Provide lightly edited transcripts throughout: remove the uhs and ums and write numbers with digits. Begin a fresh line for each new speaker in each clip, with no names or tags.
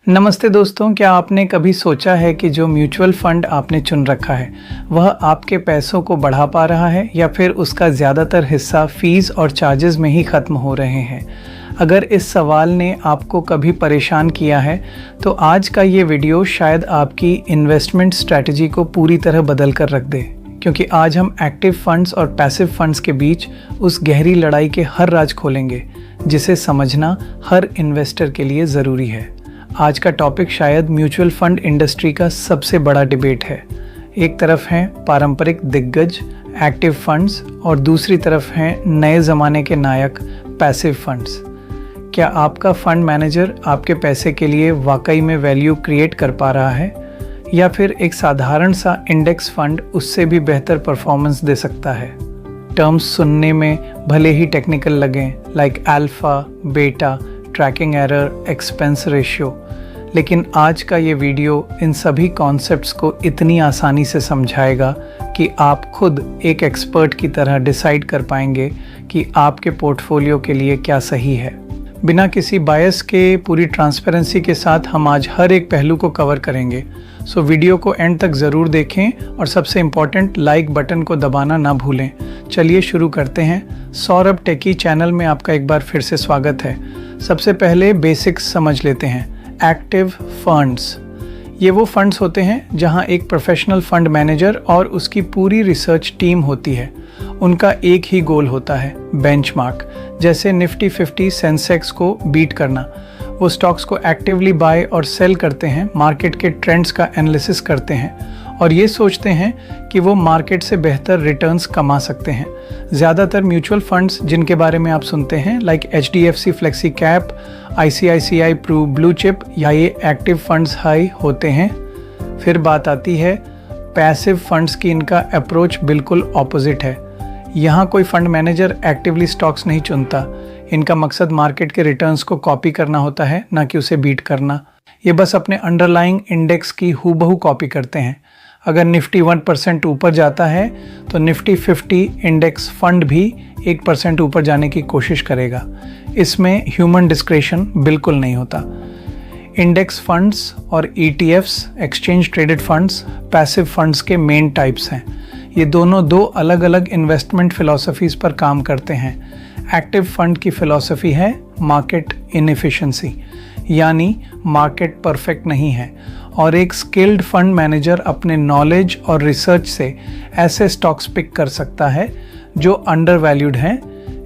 नमस्ते दोस्तों, क्या आपने कभी सोचा है कि जो म्यूचुअल फंड आपने चुन रखा है वह आपके पैसों को बढ़ा पा रहा है या फिर उसका ज़्यादातर हिस्सा फीस और चार्जेस में ही ख़त्म हो रहे हैं? अगर इस सवाल ने आपको कभी परेशान किया है तो आज का ये वीडियो शायद आपकी इन्वेस्टमेंट स्ट्रैटेजी को पूरी तरह बदल कर रख दे, क्योंकि आज हम एक्टिव फंड्स और पैसिव फंड्स के बीच उस गहरी लड़ाई के हर राज खोलेंगे जिसे समझना हर इन्वेस्टर के लिए ज़रूरी है। आज का टॉपिक शायद म्यूचुअल फंड इंडस्ट्री का सबसे बड़ा डिबेट है। एक तरफ हैं पारंपरिक दिग्गज एक्टिव फंड्स और दूसरी तरफ हैं नए ज़माने के नायक पैसिव फंड्स। क्या आपका फंड मैनेजर आपके पैसे के लिए वाकई में वैल्यू क्रिएट कर पा रहा है या फिर एक साधारण सा इंडेक्स फंड उससे भी बेहतर परफॉर्मेंस दे सकता है? टर्म्स सुनने में भले ही टेक्निकल लगें, लाइक अल्फा, बेटा, ट्रैकिंग एरर, एक्सपेंस रेशियो, लेकिन आज का ये वीडियो इन सभी कॉन्सेप्ट्स को इतनी आसानी से समझाएगा कि आप खुद एक एक्सपर्ट की तरह डिसाइड कर पाएंगे कि आपके पोर्टफोलियो के लिए क्या सही है। बिना किसी बायस के पूरी ट्रांसपेरेंसी के साथ हम आज हर एक पहलू को कवर करेंगे, सो वीडियो को एंड तक ज़रूर देखें और सबसे इम्पॉर्टेंट लाइक बटन को दबाना ना भूलें। चलिए शुरू करते हैं। सौरभ टेकी चैनल में आपका एक बार फिर से स्वागत है। सबसे पहले बेसिक्स समझ लेते हैं। एक्टिव फंड्स, ये वो फंड्स होते हैं जहां एक प्रोफेशनल फंड मैनेजर और उसकी पूरी रिसर्च टीम होती है। उनका एक ही गोल होता है, बेंचमार्क, जैसे निफ्टी 50 सेंसेक्स को बीट करना। वो स्टॉक्स को एक्टिवली बाय और सेल करते हैं, मार्केट के ट्रेंड्स का एनालिसिस करते हैं और ये सोचते हैं कि वो मार्केट से बेहतर रिटर्न्स कमा सकते हैं। ज़्यादातर म्यूचुअल फंड्स जिनके बारे में आप सुनते हैं, like HDFC flexi cap, ICICI pru blue chip, या ये एक्टिव फंड्स हाई होते हैं। फिर बात आती है पैसिव फंड्स की। इनका अप्रोच बिल्कुल ऑपोजिट है। यहाँ कोई फंड मैनेजर एक्टिवली स्टॉक्स नहीं चुनता। इनका मकसद मार्केट के रिटर्न्स को कॉपी करना होता है, ना कि उसे बीट करना। ये बस अपने अंडरलाइंग इंडेक्स की हूबहू कॉपी करते हैं। अगर निफ्टी 1% ऊपर जाता है तो निफ्टी 50 इंडेक्स फंड भी 1% ऊपर जाने की कोशिश करेगा। इसमें ह्यूमन डिस्क्रेशन बिल्कुल नहीं होता। इंडेक्स फंड्स और ETFs, exchange traded funds, passive funds के मेन टाइप्स हैं। ये दोनों दो अलग अलग इन्वेस्टमेंट फिलॉसफीज़ पर काम करते हैं। एक्टिव फंड की फिलॉसफी है मार्केट इनएफिशिएंसी, यानी मार्केट परफेक्ट नहीं है और एक स्किल्ड फंड मैनेजर अपने नॉलेज और रिसर्च से ऐसे स्टॉक्स पिक कर सकता है जो अंडर वैल्यूड हैं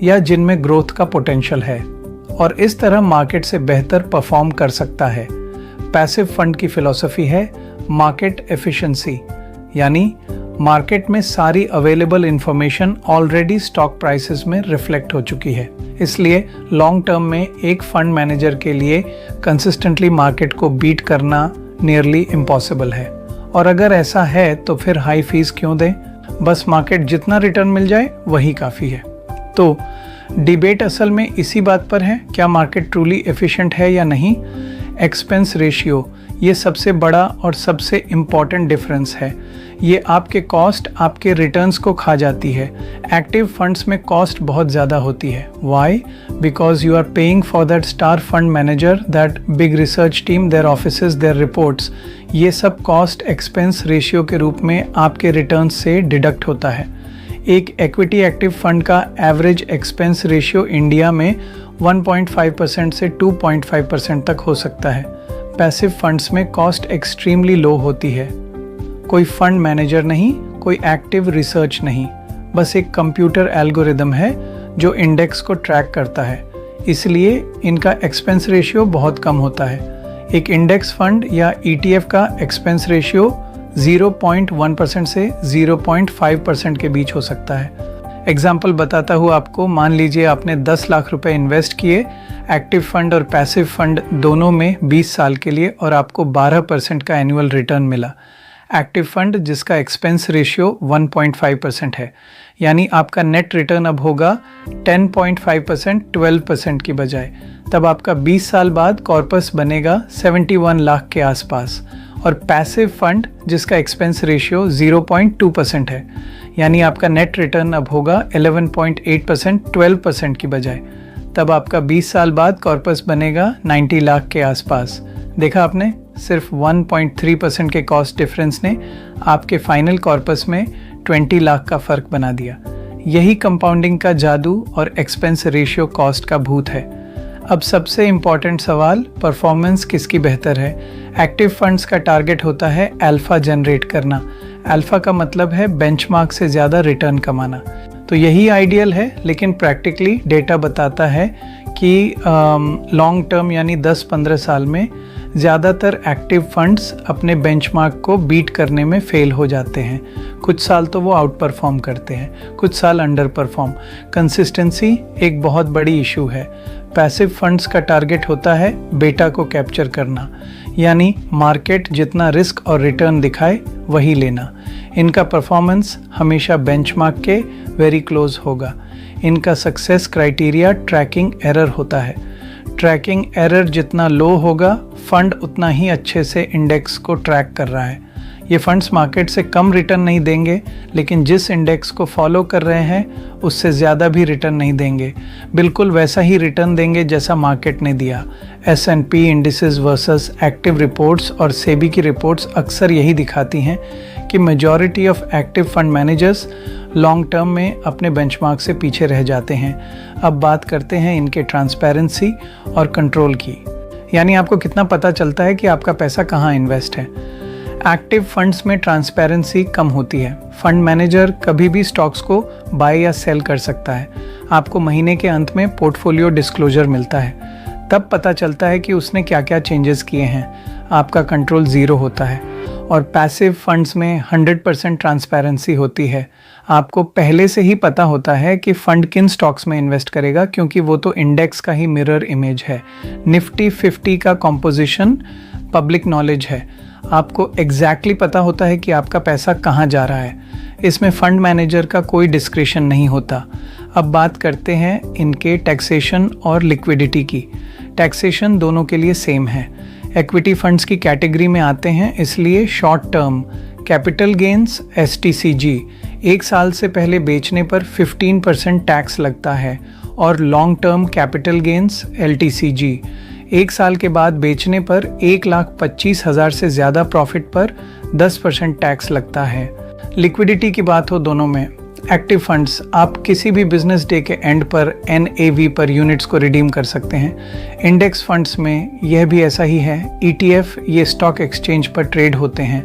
या जिनमें ग्रोथ का पोटेंशियल है और इस तरह मार्केट से बेहतर परफॉर्म कर सकता है। पैसिव फंड की फिलॉसफी है मार्केट एफिशिएंसी, यानी मार्केट में सारी available information already stock prices में रिफ्लेक्ट हो चुकी है। इसलिए लॉन्ग टर्म में एक फंड मैनेजर के लिए कंसिस्टेंटली मार्केट को बीट करना नियरली इम्पॉसिबल है। और अगर ऐसा है तो फिर हाई फीस क्यों दें? बस मार्केट जितना रिटर्न मिल जाए वही काफ़ी है। तो डिबेट असल में इसी बात पर है, क्या मार्केट ट्रूली एफिशिएंट है या नहीं। एक्सपेंस रेशियो ये सबसे बड़ा और सबसे इम्पॉर्टेंट डिफरेंस है। ये आपके कॉस्ट आपके रिटर्न्स को खा जाती है। एक्टिव फंड्स में कॉस्ट बहुत ज़्यादा होती है। Why? Because you are paying for that star fund manager, that big research team, their offices, their reports. ये सब कॉस्ट एक्सपेंस रेशियो के रूप में आपके रिटर्न्स से डिडक्ट होता है। एक इक्विटी एक्टिव फंड का एवरेज एक्सपेंस रेशियो इंडिया में 1.5% से 2.5% तक हो सकता है। पैसिव फंड्स में कॉस्ट एक्सट्रीमली लो होती है। कोई फंड मैनेजर नहीं, कोई एक्टिव रिसर्च नहीं, बस एक कंप्यूटर एल्गोरिदम है जो इंडेक्स को ट्रैक करता है। इसलिए इनका एक्सपेंस रेशियो बहुत कम होता है। एक इंडेक्स फंड या ETF का एक्सपेंस रेशियो 0.1% से 0.5% के बीच हो सकता है। एग्जाम्पल बताता हूँ आपको। मान लीजिए आपने 10 लाख रुपए इन्वेस्ट किए एक्टिव फंड और पैसिव फंड दोनों में 20 साल के लिए और आपको 12% का एनुअल रिटर्न मिला। एक्टिव फंड जिसका एक्सपेंस रेशियो 1.5% है, यानी आपका नेट रिटर्न अब होगा 10.5% 12% की बजाय। तब आपका 20 साल बाद कॉर्पस बनेगा 71 लाख के आसपास। और पैसिव फंड जिसका एक्सपेंस रेशियो 0.2% है, यानी आपका नेट रिटर्न अब होगा 11.8% 12% की बजाय। तब आपका 20 साल बाद कॉर्पस बनेगा 90 लाख के आसपास। देखा आपने, सिर्फ 1.3% के कॉस्ट डिफरेंस ने आपके फाइनल कॉर्पस में 20 लाख का फ़र्क बना दिया। यही कंपाउंडिंग का जादू और एक्सपेंस रेशियो कॉस्ट का भूत है। अब सबसे इम्पॉर्टेंट सवाल, परफॉर्मेंस किसकी बेहतर है? एक्टिव फंड्स का टारगेट होता है अल्फा जनरेट करना। अल्फा का मतलब है बेंचमार्क से ज़्यादा रिटर्न कमाना। तो यही आइडियल है, लेकिन प्रैक्टिकली डेटा बताता है कि लॉन्ग टर्म यानी 10-15 साल में ज़्यादातर एक्टिव फंड्स अपने बेंचमार्क को बीट करने में फेल हो जाते हैं। कुछ साल तो वो आउट परफॉर्म करते हैं, कुछ साल अंडर परफॉर्म। कंसिस्टेंसी एक बहुत बड़ी इशू है। पैसिव फंड्स का टारगेट होता है बेटा को कैप्चर करना, यानी मार्केट जितना रिस्क और रिटर्न दिखाए वही लेना। इनका परफॉर्मेंस हमेशा बेंचमार्क के वेरी क्लोज होगा। इनका सक्सेस क्राइटेरिया ट्रैकिंग एरर होता है। ट्रैकिंग एरर जितना लो होगा, फंड उतना ही अच्छे से इंडेक्स को ट्रैक कर रहा है। ये फंड्स मार्केट से कम रिटर्न नहीं देंगे, लेकिन जिस इंडेक्स को फॉलो कर रहे हैं उससे ज़्यादा भी रिटर्न नहीं देंगे। बिल्कुल वैसा ही रिटर्न देंगे जैसा मार्केट ने दिया। S&P indices versus active reports और सेबी की रिपोर्ट्स अक्सर यही दिखाती हैं कि majority of active fund managers long term में अपने बेंचमार्क से पीछे रह जाते हैं। अब बात करते हैं इनके ट्रांसपेरेंसी और कंट्रोल की, यानी आपको कितना पता चलता है कि आपका पैसा कहाँ इन्वेस्ट है। एक्टिव फंड्स में ट्रांसपेरेंसी कम होती है। फंड मैनेजर कभी भी स्टॉक्स को बाय या सेल कर सकता है। आपको महीने के अंत में पोर्टफोलियो डिस्क्लोजर मिलता है, तब पता चलता है कि उसने क्या क्या चेंजेस किए हैं। आपका कंट्रोल ज़ीरो होता है। और पैसिव फंड्स में 100% ट्रांसपेरेंसी होती है। आपको पहले से ही पता होता है कि फंड किन स्टॉक्स में इन्वेस्ट करेगा, क्योंकि वो तो इंडेक्स का ही मिरर इमेज है। निफ्टी 50 का कॉम्पोजिशन पब्लिक नॉलेज है। आपको एग्जैक्टली पता होता है कि आपका पैसा कहाँ जा रहा है। इसमें फंड मैनेजर का कोई डिस्क्रिशन नहीं होता। अब बात करते हैं इनके टैक्सेशन और लिक्विडिटी की। टैक्सेशन दोनों के लिए सेम है। इक्विटी फंड्स की कैटेगरी में आते हैं, इसलिए short term capital gains STCG 1 साल से पहले बेचने पर 15% टैक्स लगता है, और long term capital gains LTCG 1 साल के बाद बेचने पर 1,25,000 से ज़्यादा प्रॉफिट पर 10% टैक्स लगता है। लिक्विडिटी की बात हो दोनों में, एक्टिव फंड्स आप किसी भी बिजनेस डे के एंड पर NAV पर यूनिट्स को रिडीम कर सकते हैं। इंडेक्स फंड्स में यह भी ऐसा ही है। ETF ये स्टॉक एक्सचेंज पर ट्रेड होते हैं।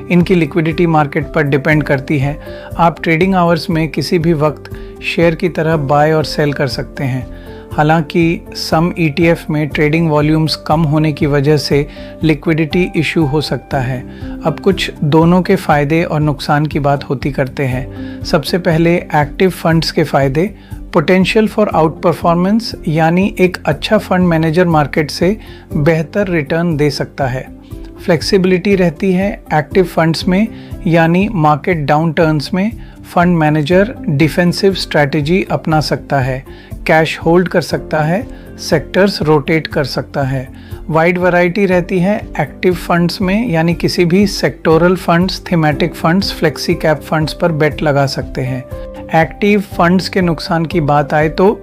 इनकी लिक्विडिटी मार्केट पर डिपेंड करती है। आप ट्रेडिंग आवर्स में किसी भी वक्त शेयर की तरह बाय और सेल कर सकते हैं। हालांकि सम ETF में ट्रेडिंग वॉल्यूम्स कम होने की वजह से लिक्विडिटी इशू हो सकता है। अब कुछ दोनों के फ़ायदे और नुकसान की बात होती करते हैं। सबसे पहले एक्टिव फंड्स के फ़ायदे, पोटेंशियल फॉर आउट परफॉर्मेंस, यानी एक अच्छा फंड मैनेजर मार्केट से बेहतर रिटर्न दे सकता है। फ्लेक्सिबिलिटी रहती है एक्टिव फंड्स में, यानी मार्केट डाउन टर्न्स में फंड मैनेजर डिफेंसिव स्ट्रैटेजी अपना सकता है, कैश होल्ड कर सकता है, सेक्टर्स रोटेट कर सकता है। वाइड वैरायटी रहती है एक्टिव फंड्स में, यानी किसी भी sectoral funds, thematic funds, flexi cap funds पर बेट लगा सकते हैं। एक्टिव फंड्स के नुकसान की बात आए तो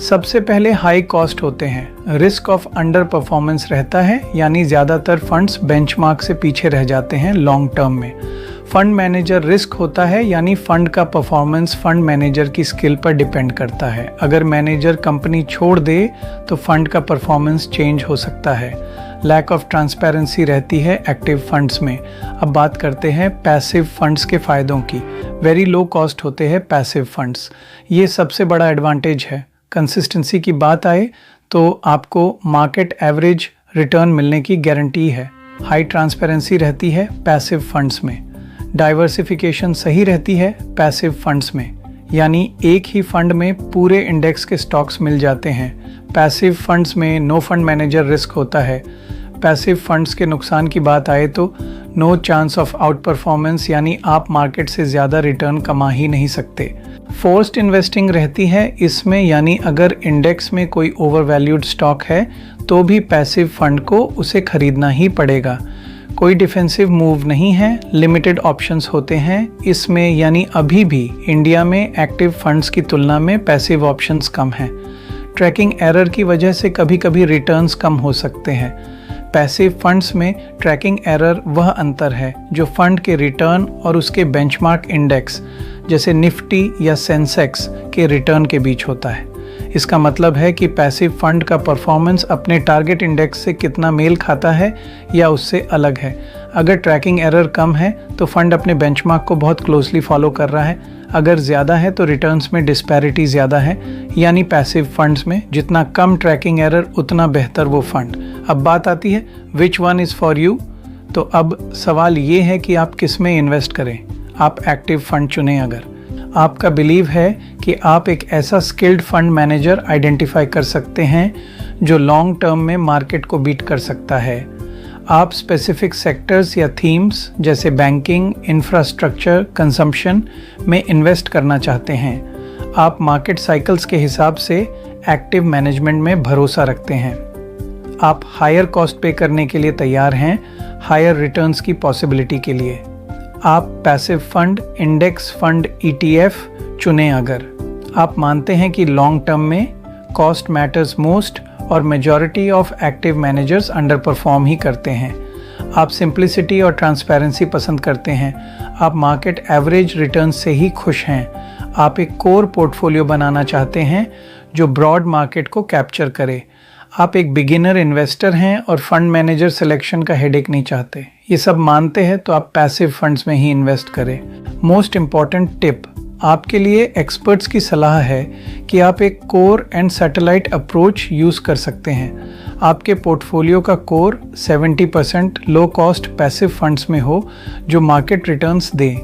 सबसे पहले हाई कॉस्ट होते हैं। रिस्क ऑफ अंडर परफॉर्मेंस रहता है, यानी ज़्यादातर फंड्स बेंचमार्क से पीछे रह जाते हैं लॉन्ग टर्म में। फंड मैनेजर रिस्क होता है, यानी फंड का परफॉर्मेंस फंड मैनेजर की स्किल पर डिपेंड करता है। अगर मैनेजर कंपनी छोड़ दे तो फंड का परफॉर्मेंस चेंज हो सकता है। लैक ऑफ ट्रांसपेरेंसी रहती है एक्टिव फंड्स में। अब बात करते हैं पैसिव फंड्स के फ़ायदों की। वेरी लो कॉस्ट होते हैं पैसिव फंड्स, ये सबसे बड़ा एडवांटेज है। कंसिस्टेंसी की बात आए तो आपको मार्केट एवरेज रिटर्न मिलने की गारंटी है। हाई ट्रांसपेरेंसी रहती है पैसिव फंड्स में। डाइवर्सिफिकेशन सही रहती है पैसिव फंड्स में, यानी एक ही फंड में पूरे इंडेक्स के स्टॉक्स मिल जाते हैं। पैसिव फंड्स में नो फंड मैनेजर रिस्क होता है। पैसिव फंड्स के नुकसान की बात आए तो no chance of outperformance, यानी आप मार्केट से ज़्यादा रिटर्न कमा ही नहीं सकते। फोर्स्ड इन्वेस्टिंग रहती है इसमें, यानी अगर इंडेक्स में कोई ओवर वैल्यूड स्टॉक है तो भी पैसिव फंड को उसे खरीदना ही पड़ेगा। कोई डिफेंसिव मूव नहीं है, लिमिटेड ऑप्शंस होते हैं इसमें, यानी अभी भी इंडिया में एक्टिव फंड्स की तुलना में पैसिव ऑप्शंस कम हैं। ट्रैकिंग एरर की वजह से कभी कभी रिटर्न्स कम हो सकते हैं। पैसिव फंड्स में ट्रैकिंग एरर वह अंतर है जो फंड के रिटर्न और उसके बेंचमार्क इंडेक्स जैसे निफ्टी या सेंसेक्स के रिटर्न के बीच होता है। इसका मतलब है कि पैसिव फंड का परफॉर्मेंस अपने टारगेट इंडेक्स से कितना मेल खाता है या उससे अलग है। अगर ट्रैकिंग एरर कम है तो फंड अपने बेंचमार्क को बहुत क्लोजली फॉलो कर रहा है, अगर ज़्यादा है तो रिटर्न्स में डिस्पैरिटी ज़्यादा है, यानी पैसिव फंड्स में जितना कम ट्रैकिंग एरर उतना बेहतर वो फंड। अब बात आती है which one is for you. तो अब सवाल ये है कि आप किस में इन्वेस्ट करें। आप एक्टिव फंड चुनें अगर आपका बिलीव है कि आप एक ऐसा स्किल्ड फंड मैनेजर आइडेंटिफाई कर सकते हैं जो लॉन्ग टर्म में मार्केट को बीट कर सकता है। आप स्पेसिफिक सेक्टर्स या थीम्स जैसे बैंकिंग, इंफ्रास्ट्रक्चर, कंजम्पशन में इन्वेस्ट करना चाहते हैं। आप मार्केट साइकिल्स के हिसाब से एक्टिव मैनेजमेंट में भरोसा रखते हैं। आप हायर कॉस्ट पे करने के लिए तैयार हैं, हायर रिटर्न्स की पॉसिबिलिटी के लिए। आप passive fund, index fund, ETF चुनें अगर आप मानते हैं कि लॉन्ग टर्म में कॉस्ट मैटर्स मोस्ट और majority of active managers under perform करते हैं। आप सिंप्लिसिटी और ट्रांसपेरेंसी पसंद करते हैं। आप मार्केट एवरेज रिटर्न से ही खुश हैं। आप एक कोर पोर्टफोलियो बनाना चाहते हैं जो ब्रॉड मार्केट को कैप्चर करे। आप एक बिगिनर इन्वेस्टर हैं और फंड मैनेजर सिलेक्शन का हेडेक नहीं चाहते। ये सब मानते हैं तो आप पैसिव फंड्स में ही इन्वेस्ट करें। मोस्ट इम्पॉर्टेंट टिप आपके लिए एक्सपर्ट्स की सलाह है कि आप एक core and satellite approach use कर सकते हैं। आपके पोर्टफोलियो का core 70% low cost passive funds में हो जो मार्केट रिटर्न्स दें,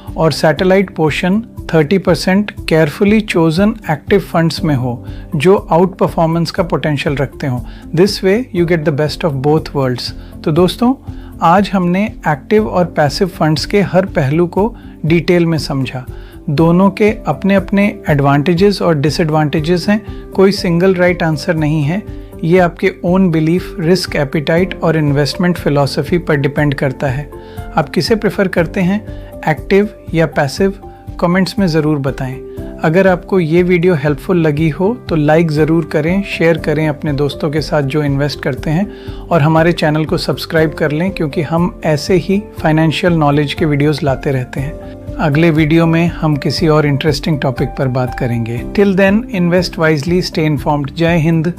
और satellite portion 30% carefully chosen active funds में हो जो आउट परफॉर्मेंस का पोटेंशियल रखते हो। This way you get the best of both worlds. तो दोस्तों, आज हमने एक्टिव और पैसिव फंड्स के हर पहलू को डिटेल में समझा। दोनों के अपने अपने एडवांटेजेस और डिसएडवांटेजेस हैं। कोई सिंगल राइट आंसर नहीं है। ये आपके ओन बिलीफ, रिस्क एपिटाइट और इन्वेस्टमेंट फिलॉसफी पर डिपेंड करता है। आप किसे प्रेफर करते हैं, एक्टिव या पैसिव? कमेंट्स में ज़रूर बताएं। अगर आपको ये वीडियो हेल्पफुल लगी हो तो लाइक ज़रूर करें, शेयर करें अपने दोस्तों के साथ जो इन्वेस्ट करते हैं, और हमारे चैनल को सब्सक्राइब कर लें क्योंकि हम ऐसे ही फाइनेंशियल नॉलेज के वीडियोस लाते रहते हैं। अगले वीडियो में हम किसी और इंटरेस्टिंग टॉपिक पर बात करेंगे। Till then, invest wisely, stay informed. जय हिंद।